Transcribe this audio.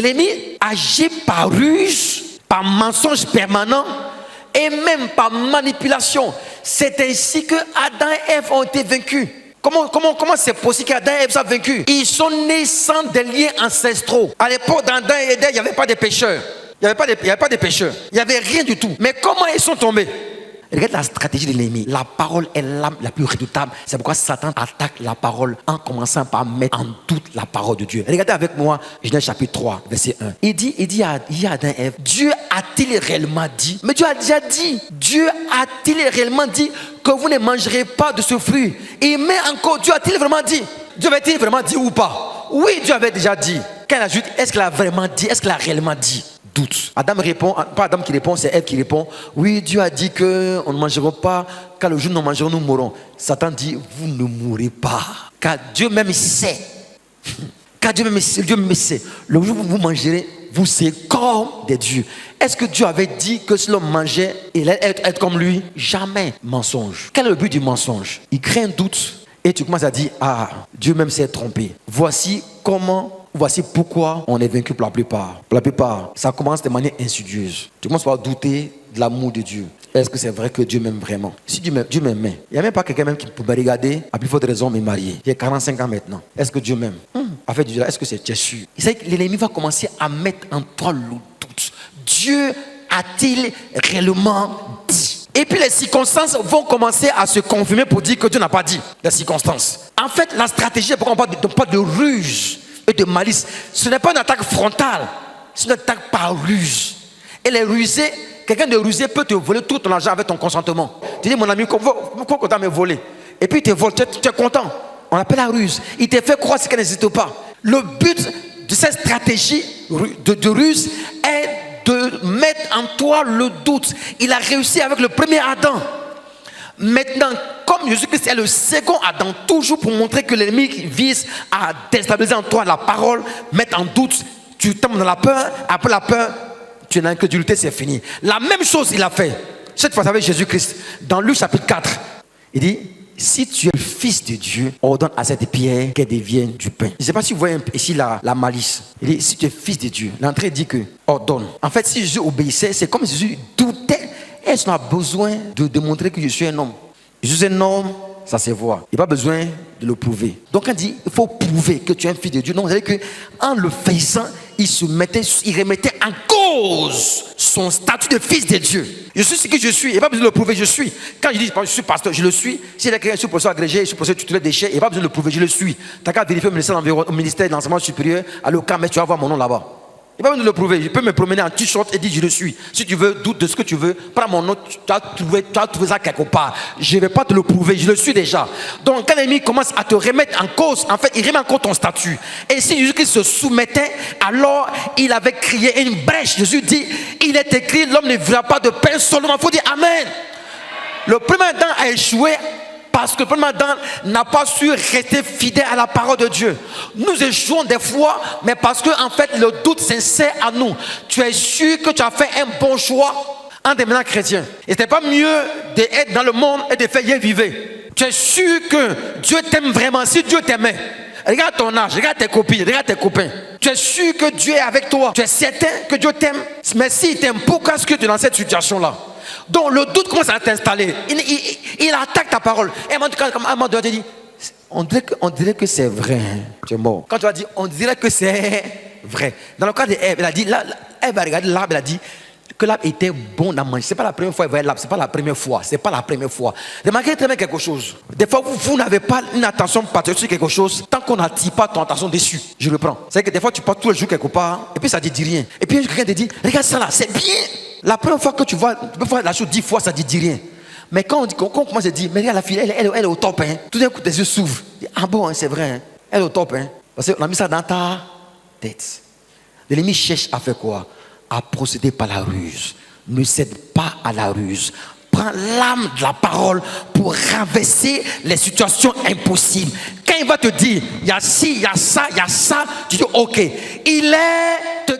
l'ennemi agit par ruse, par mensonge permanent et même par manipulation. C'est ainsi que Adam et Ève ont été vaincus. Comment c'est possible qu'Adam et Ève soient vaincus? Ils sont nés sans des liens ancestraux. À l'époque d'Adam et Ève, il n'y avait pas de pécheurs. Il n'y avait pas de pécheurs. Il n'y avait rien du tout. Mais comment ils sont tombés? Regarde la stratégie de l'ennemi. La parole est l'arme la plus redoutable. C'est pourquoi Satan attaque la parole en commençant par mettre en doute la parole de Dieu. Regardez avec moi Genèse chapitre 3, verset 1. Il dit à Adam et Ève, Dieu a-t-il réellement dit? Mais Dieu a déjà dit. Dieu a-t-il réellement dit que vous ne mangerez pas de ce fruit? Et mais encore, Dieu a-t-il vraiment dit? Dieu avait-il vraiment dit ou pas? Oui, Dieu avait déjà dit. Quand il ajoute, est-ce qu'il a vraiment dit? Est-ce qu'il a réellement dit? Doute. Adam répond, pas Adam qui répond, c'est Ève qui répond. Oui, Dieu a dit qu'on ne mangera pas, car le jour où nous mangerons, nous mourrons. Satan dit, vous ne mourrez pas, car Dieu même sait. Car Dieu même sait. Le jour où vous mangerez, vous serez comme des dieux. Est-ce que Dieu avait dit que si l'homme mangeait, il allait être comme lui? Jamais. Mensonge. Quel est le but du mensonge? Il crée un doute et tu commences à dire, ah, Dieu même s'est trompé. Voici pourquoi on est vaincu pour la plupart. Pour la plupart, ça commence de manière insidieuse. Tu commences par douter de l'amour de Dieu. Est-ce que c'est vrai que Dieu m'aime vraiment? Si Dieu m'aimait, il n'y a même pas quelqu'un même qui peut me regarder, à plus forte raison me marier. J'ai 45 ans maintenant. Est-ce que Dieu m'aime? En fait, est-ce que tu es sûr? Il sait que l'ennemi va commencer à mettre en toi le doute. Dieu a-t-il réellement dit? Et puis les circonstances vont commencer à se confirmer pour dire que Dieu n'a pas dit. Les circonstances. En fait, la stratégie, pourquoi on parle de ruse et de malice, ce n'est pas une attaque frontale, c'est une attaque par ruse. Et les rusés, quelqu'un de rusé peut te voler tout ton argent avec ton consentement. Tu dis, mon ami, pourquoi tu as me volé? Et puis il te vole, tu es content. On appelle la ruse. Il te fait croire ce qui n'existe pas. Le but de cette stratégie de ruse est de mettre en toi le doute. Il a réussi avec le premier Adam. Maintenant, comme Jésus-Christ est le second Adam, toujours pour montrer que l'ennemi vise à déstabiliser en toi la parole, mettre en doute, tu tombes dans la peur, après la peur, tu es dans l'incrédulité, c'est fini. La même chose il a fait, cette fois avec Jésus-Christ, dans Luc chapitre 4, il dit, si tu es le fils de Dieu, ordonne à cette pierre qu'elle devienne du pain. Je ne sais pas si vous voyez ici la malice. Il dit, si tu es fils de Dieu, l'entrée dit que ordonne. En fait, si Jésus obéissait, c'est comme si Jésus doutait. Est-ce qu'on a besoin de démontrer que je suis un homme? Je suis un homme, ça se voit. Il n'y a pas besoin de le prouver. Donc quand il dit, il faut prouver que tu es un fils de Dieu. Non, vous savez qu'en le faisant, il remettait en cause son statut de fils de Dieu. Je suis ce que je suis, il n'y a pas besoin de le prouver, je suis. Quand je dis je suis pasteur, je le suis. S'il y a quelqu'un qui est professeur agrégé, je suis professeur tuteur des déchets, il n'y a pas besoin de le prouver, je le suis. Tu n'as qu'à vérifier au ministère de l'enseignement supérieur, aller au camp, mais tu vas voir mon nom là-bas. Il n'y a pas besoin de le prouver. Je peux me promener en t-shirt et dire je le suis. Si tu veux, doute de ce que tu veux, prends mon nom, tu as trouvé ça quelque part. Je ne vais pas te le prouver, je le suis déjà. Donc quand l'ennemi commence à te remettre en cause, en fait, il remet en cause ton statut. Et si Jésus-Christ se soumettait, alors il avait crié une brèche. Jésus dit, il est écrit, l'homme ne vivra pas de pain seulement. Il faut dire Amen. Le premier Adam a échoué parce que le premier Adam n'a pas su rester fidèle à la parole de Dieu. Nous échouons des fois, mais parce que en fait le doute s'insère à nous. Tu es sûr que tu as fait un bon choix en devenant chrétien. Et ce n'est pas mieux d'être dans le monde et de faire bien vivre. Tu es sûr que Dieu t'aime vraiment. Si Dieu t'aimait, regarde ton âge, regarde tes copines, regarde tes copains. Tu es sûr que Dieu est avec toi. Tu es certain que Dieu t'aime. Mais s'il t'aime, pourquoi est-ce que tu es dans cette situation-là? Donc le doute commence à t'installer. Il attaque ta parole. Et à un moment donné, tu dis, on dirait que c'est vrai. Tu es mort. Quand tu as dit, on dirait que c'est vrai. Dans le cas d'Ève, elle a dit, Ève a regardé l'arbre, elle a dit que l'arbre était bon à manger. Ce n'est pas la première fois qu'elle voyait l'arbre. Ce n'est pas la première fois. C'est pas la première fois. Remarquez très bien quelque chose. Des fois, vous n'avez pas une attention particulière sur quelque chose tant qu'on n'attire pas ton attention dessus. Je reprends. C'est que des fois, tu pars tous les jours quelque part et puis ça ne te dit rien. Et puis quelqu'un te dit, regarde ça là, c'est bien. La première fois que tu vois la chose 10 fois, ça ne te dit rien. Mais quand on commence à dire, mais regarde la fille, elle est au top. Hein. Tout d'un coup, tes yeux s'ouvrent. Ah bon, hein, c'est vrai. Hein. Elle est au top. Hein. Parce qu'on a mis ça dans ta tête. L'ennemi cherche à faire quoi? À procéder par la ruse. Ne cède pas à la ruse. Prends l'âme de la parole pour renverser les situations impossibles. Quand il va te dire, il y a ci, il y a ça, tu dis ok. Il est te